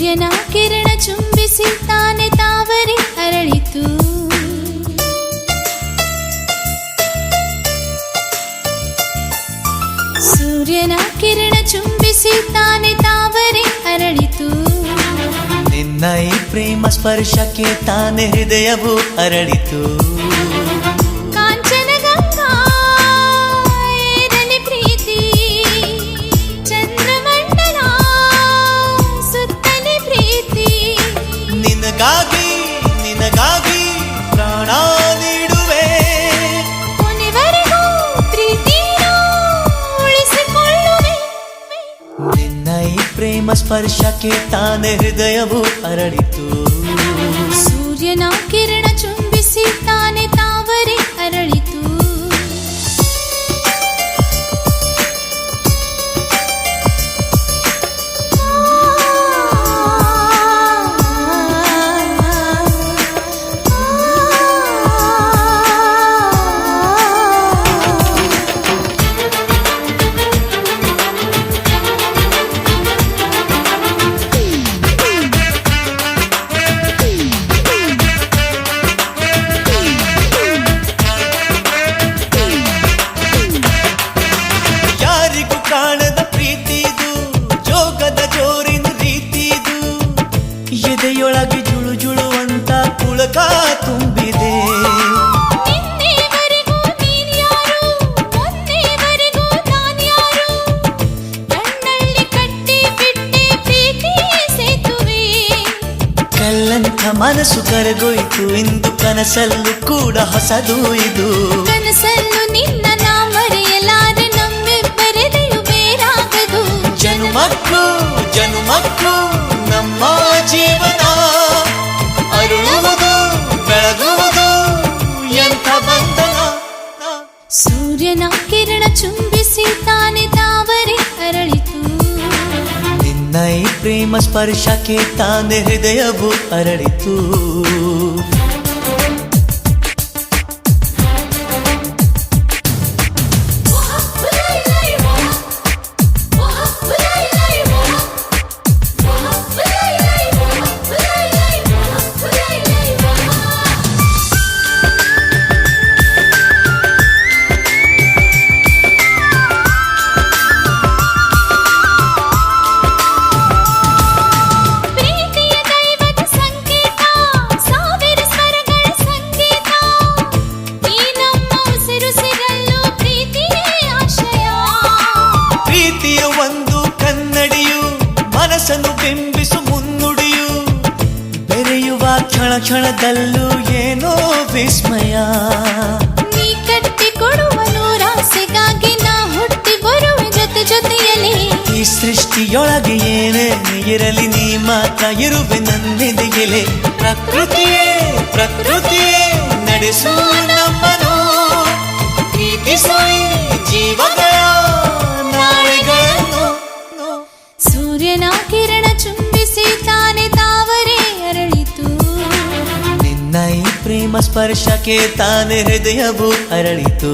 ಸೂರ್ಯನ ಕಿರಣ ಚುಂಬಿಸಿ ತಾನೆ ತಾವರೆ ಅರಳಿತು. ಸೂರ್ಯನ ಕಿರಣ ಚುಂಬಿಸಿ ತಾನೆ ತಾವರೆ ಅರಳಿತು. ನಿನ್ನ ಈ ಪ್ರೇಮ ಸ್ಪರ್ಶಕ್ಕೆ ತಾನೆ ಹೃದಯವು ಅರಳಿತು. ಕಾಂಚನ ಗಂಗಾ ಏರಲಿ ಪ್ರೀತಿ, ಚಂದ್ರಮಂಡಲ ಸುತ್ತಲಿ ಪ್ರೀತಿ. ನಿನಗಾಗಿ ನಿನಗಾಗಿ ಪ್ರಾಣ ನೀಡುವೆ, ಕೊನೆವರೆಗೂ ಪ್ರೀತಿಯ ಉಳಿಸಿಕೊಳ್ಳುವೆ. ನಿನ್ನ ಈ ಪ್ರೇಮ ಸ್ಪರ್ಶಕ್ಕೆ ತಾನೆ ಹೃದಯವು ಅರಳಿತು. ಸೂರ್ಯನ ಕಿರಣ ಚುಂಬಿಸಿ ತಾನೆ ತಾವರೆ ಅರಳಿತು. ಯಾರಿಗೂ ಕಾಣದ ಪ್ರೀತಿದು, ಜೋಗದ ಜೋರಿನ ರೀತಿದು, ಎದೆಯೊಳಗೆ ಜುಳು ಜುಳುವಂತ ಪುಳಕ ತುಂಬಿದೆ. ನಿನ್ನೆವರೆಗೂ ನೀನ್ಯಾರು, ಮೊನ್ನೆವರೆಗೂ ನಾನ್ಯಾರು, ಕಣ್ಣಲ್ಲಿ ಕಟ್ಟಿ ಬಿಟ್ಟೆ ಪ್ರೀತಿ ಸೇತುವೆ. ಕಲ್ಲಂಥ ಮನಸ್ಸು ಕರಗೋಯ್ತು, ಇಂದು ಕನಸಲ್ಲೂ ಕೂಡ ಹೊಸದು ಇದು. ಕನಸಲ್ಲೂ ನಿನ್ನ ನಾ ಮರೆಯಲಾರೆ, ನಮ್ಮಿಬ್ಬರದೆಯು ಬೇರಾಗದು. ಜನುಮಕ್ಕೂ ಜನುಮಕ್ಕೂ ನಮ್ಮ ಜೀವನ ಅರುಳುವುದು ಬೆಳಗುವುದು ಎಂಥ ಬಂಧನ. ಸೂರ್ಯನ ಕಿರಣ ಚುಂಬಿಸಿ ತಾನೆ ತಾವರೆ ಅರಳಿತು. ನಿನ್ನ ಈ ಪ್ರೇಮ ಸ್ಪರ್ಶಕ್ಕೆ ತಾನೆ ಹೃದಯವು ಅರಳಿತು. ಪ್ರೀತಿಯ ದೈವದ ಸಂಕೇತ, ಸಾವಿರ ಸ್ವರಗಳ ಸಂಕೇತ. ಈ ನಮ್ಮ ಉಸಿರುಸಿರಲ್ಲೂ ಪ್ರೀತಿಯೇ ಆಶಯ. ಪ್ರೀತಿಯ ಒಂದು ಕನ್ನಡಿಯು, ಮನಸ್ಸನ್ನು ಬಿಂಬಿಸು ಮುನ್ನುಡಿಯು, ಬೆರೆಯುವ ಕ್ಷಣ ಕ್ಷಣದಲ್ಲೂ ಏನೋ ವಿಸ್ಮಯ. ನೀ ಕಟ್ಟಿಕೊಡುವ ನೂರಾಸೆಗಾಗಿ ನಾ ಹುಟ್ಟಿ ಬರುವೆ ಜೊತೆ ಜೊತೆಯಲ್ಲಿ. ಈ ಸೃಷ್ಟಿಯೊಳಗೆ ಏನೇ ಇರಲಿ, ನೀ ಮಾತ್ರ ಇರುವೆ ನನ್ನೆದೆಯಲೆ. ಪ್ರಕೃತಿಯೇ ಪ್ರಕೃತಿಯೇ ನಡೆಸು ನಮ್ಮನು, ಪ್ರೀತಿಸು ಈ ಜೀವಗಳ ನಾಳೆಗಳನ್ನು. ಸೂರ್ಯನ ಕಿರಣ ಚುಂಬಿಸಿ ತಾನೆ ತಾವರೆ ಅರಳಿತು. ನಿನ್ನ ಈ ಪ್ರೇಮ ಸ್ಪರ್ಶಕ್ಕೆ ತಾನೆ ಹೃದಯವು ಅರಳಿತು.